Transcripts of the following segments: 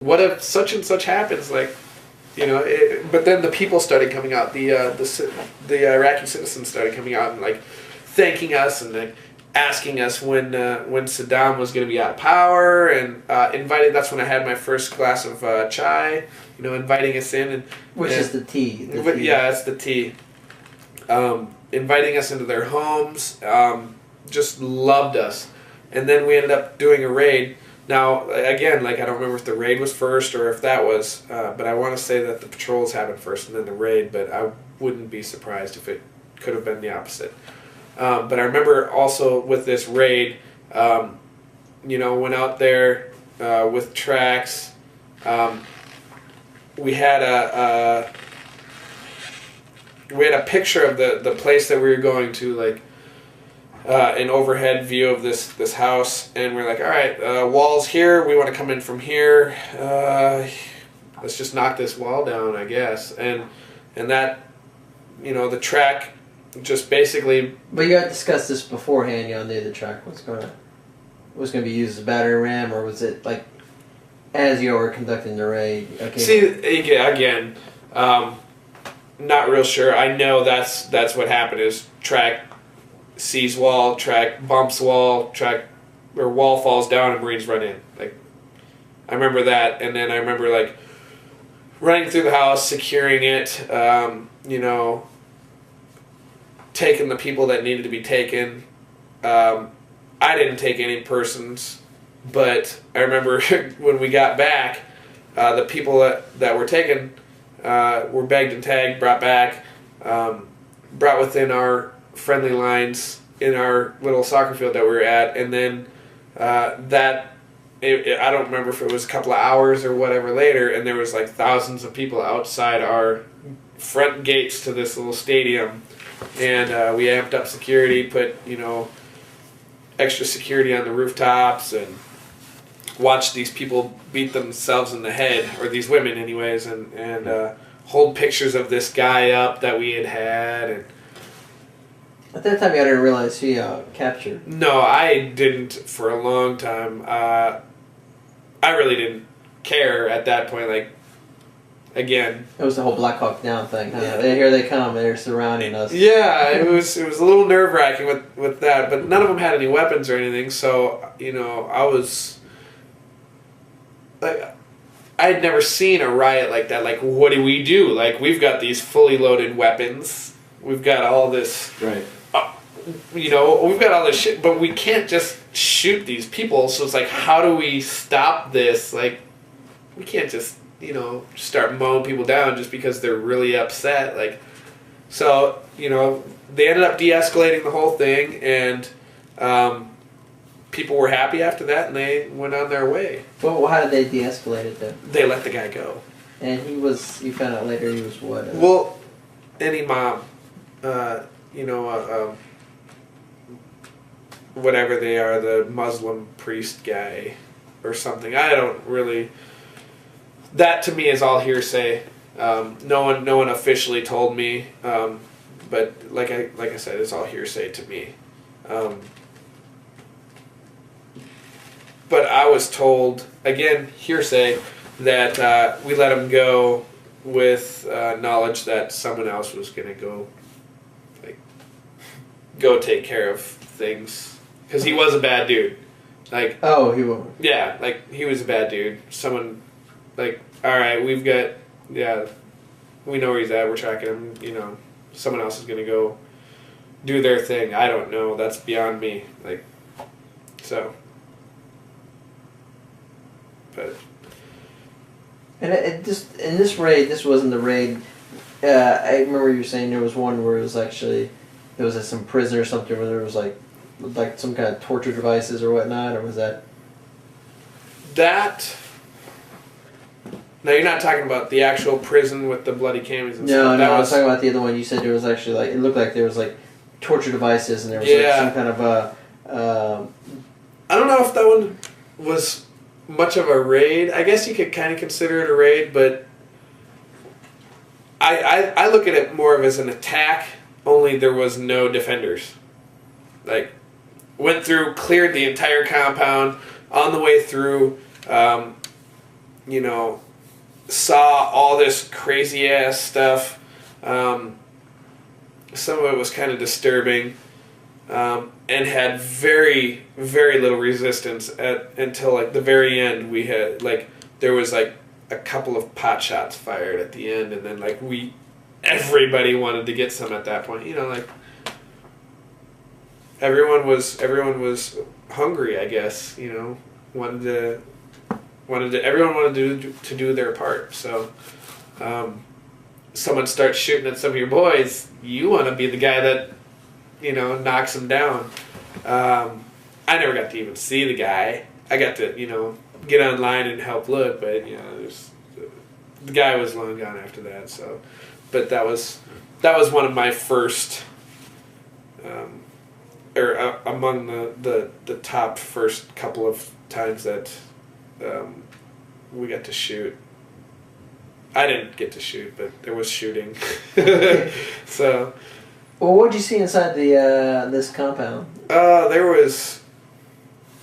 what if such and such happens? Like, but then the people started coming out. The Iraqi citizens started coming out and like thanking us and like asking us when Saddam was going to be out of power and inviting. That's when I had my first glass of chai. Inviting us in and which is the tea. Yeah, that's the tea. Inviting us into their homes. Just loved us, and then we ended up doing a raid. Now, again, like I don't remember if the raid was first or if that was, but I want to say that the patrols happened first and then the raid, but I wouldn't be surprised if it could have been the opposite. But I remember also with this raid, went out there with tracks. We had a picture of the place that we were going to, like, an overhead view of this house, and we're like, all right, walls here, we want to come in from here, let's just knock this wall down, I guess, and that, the track just basically... But you had discussed this beforehand, the track was going to be used as a battering ram, or was it like as you were conducting the raid? Okay. See, again, not real sure. I know that's what happened is track sees wall, track bumps wall, track or wall falls down and Marines run in. Like, I remember that, and then I remember like running through the house, securing it, taking the people that needed to be taken. I didn't take any persons, but I remember when we got back, the people that were taken were bagged and tagged, brought back, brought within our friendly lines in our little soccer field that we were at, and then I don't remember if it was a couple of hours or whatever later, and there was like thousands of people outside our front gates to this little stadium, and we amped up security, put extra security on the rooftops, and watched these people beat themselves in the head, or these women anyways, and hold pictures of this guy up that we had, and at that time, you didn't realize he captured. No, I didn't for a long time. I really didn't care at that point. Like, again, it was the whole Black Hawk Down thing. Huh? Yeah. Here they come. They're surrounding us. Yeah, it was a little nerve wracking with that, but none of them had any weapons or anything. So I was like, I had never seen a riot like that. Like, what do we do? Like, we've got these fully loaded weapons. We've got all this. Right. We've got all this shit, but we can't just shoot these people. So it's like, how do we stop this? Like, we can't just, start mowing people down just because they're really upset. Like, so, they ended up de-escalating the whole thing, and people were happy after that, and they went on their way. Well, how did they de-escalate it then? They let the guy go. And you found out later he was what? Well, an imam, whatever they are, the Muslim priest guy or something. I don't really... That to me is all hearsay. No one officially told me, but like I said, it's all hearsay to me. But I was told, again, hearsay, that we let him go with knowledge that someone else was going to go take care of things. Because he was a bad dude. Like, oh, he was. Yeah, like, he was a bad dude. Someone, like, alright, we know where he's at, we're tracking him, someone else is going to go do their thing. I don't know, that's beyond me. Like, so. But. And it just, in this raid, this wasn't the raid, I remember you were saying there was one where it was actually, there was some prison or something where there was like some kind of torture devices or whatnot, or was that? That. No, you're not talking about the actual prison with the bloody cameras and stuff. No, I was talking about the other one. You said there was actually like, it looked like there was like torture devices and there was like some kind of I don't know if that one was much of a raid. I guess you could kind of consider it a raid, but I look at it more of as an attack, only there was no defenders. Like, went through, cleared the entire compound, on the way through, saw all this crazy ass stuff. Some of it was kind of disturbing, and had very, very little resistance until like the very end. We had there was like a couple of pot shots fired at the end, and then like everybody wanted to get some at that point. Everyone was hungry, I guess. Everyone wanted to do their part. So, someone starts shooting at some of your boys, you want to be the guy that, knocks them down. I never got to even see the guy. I got to, get online and help look, but the guy was long gone after that. So, but that was one of my first, among the top first couple of times that we got to shoot. I didn't get to shoot, but there was shooting. So. Well, what did you see inside the this compound? There was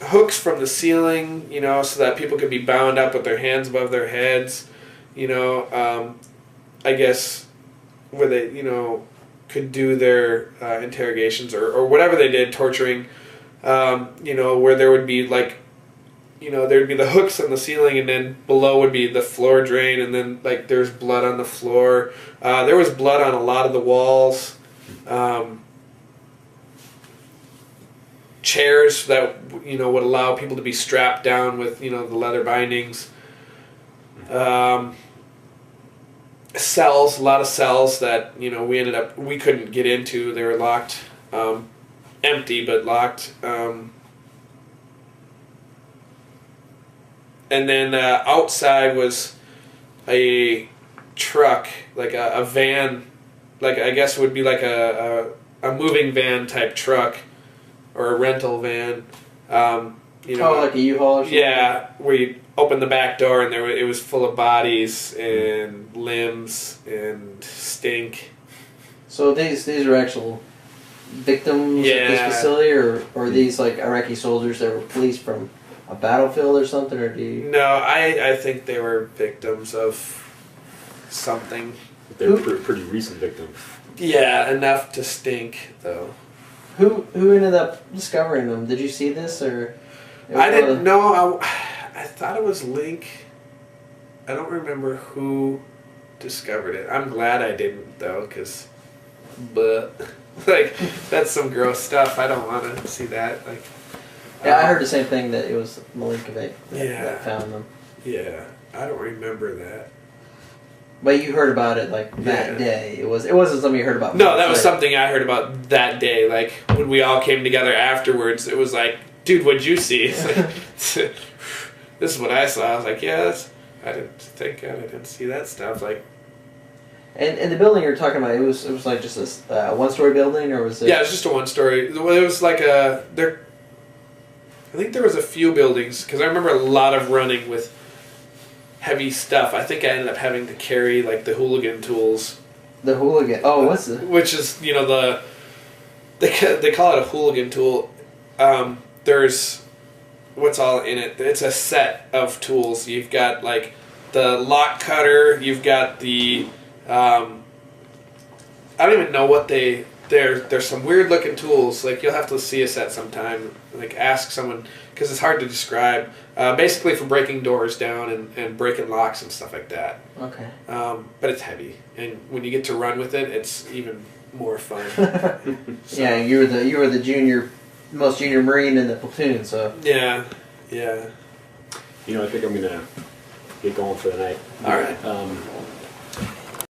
hooks from the ceiling, so that people could be bound up with their hands above their heads. I guess where they, could do their interrogations or whatever they did, torturing. Where there would be like. There'd be the hooks on the ceiling, and then below would be the floor drain, and then like there's blood on the floor. There was blood on a lot of the walls. Chairs that would allow people to be strapped down with the leather bindings. Cells, a lot of cells that we couldn't get into. They were locked, empty but locked. And then outside was a truck, like a van, like I guess it would be like a moving van type truck or a rental van. Like a U-Haul or something? Yeah, where you open the back door and it was full of bodies and limbs and stink. So these are actual victims at this facility, or are these like Iraqi soldiers that were policed from a battlefield or something, or do you? No, I think they were victims of something. They were pretty recent victims. Yeah, enough to stink, though. Who ended up discovering them? Did you see this, or? I didn't know. I thought it was Link. I don't remember who discovered it. I'm glad I didn't, though, because, that's some gross stuff. I don't want to see that. Yeah, I heard the same thing, that it was Milinkovic that found them. Yeah, I don't remember that. But you heard about it that day. It wasn't something you heard about. No, that was something I heard about that day. Like when we all came together afterwards, it was like, dude, what'd you see? This is what I saw. I was like, I didn't see that stuff. And the building you were talking about, it was like just this one-story building, or was it? Yeah, it was just a one-story. It was like I think there was a few buildings, because I remember a lot of running with heavy stuff. I think I ended up having to carry the hooligan tools. The hooligan? Oh, what's the? Which is, they call it a hooligan tool. There's what's all in it. It's a set of tools. You've got the lock cutter. You've got the I don't even know what there's some weird looking tools. You'll have to see a set sometime. Ask someone, because it's hard to describe. Basically for breaking doors down and breaking locks and stuff like that. Okay. But it's heavy, and when you get to run with it, it's even more fun. So. Yeah, you were the most junior Marine in the platoon, so. Yeah. I think I'm gonna get going for the night. All right.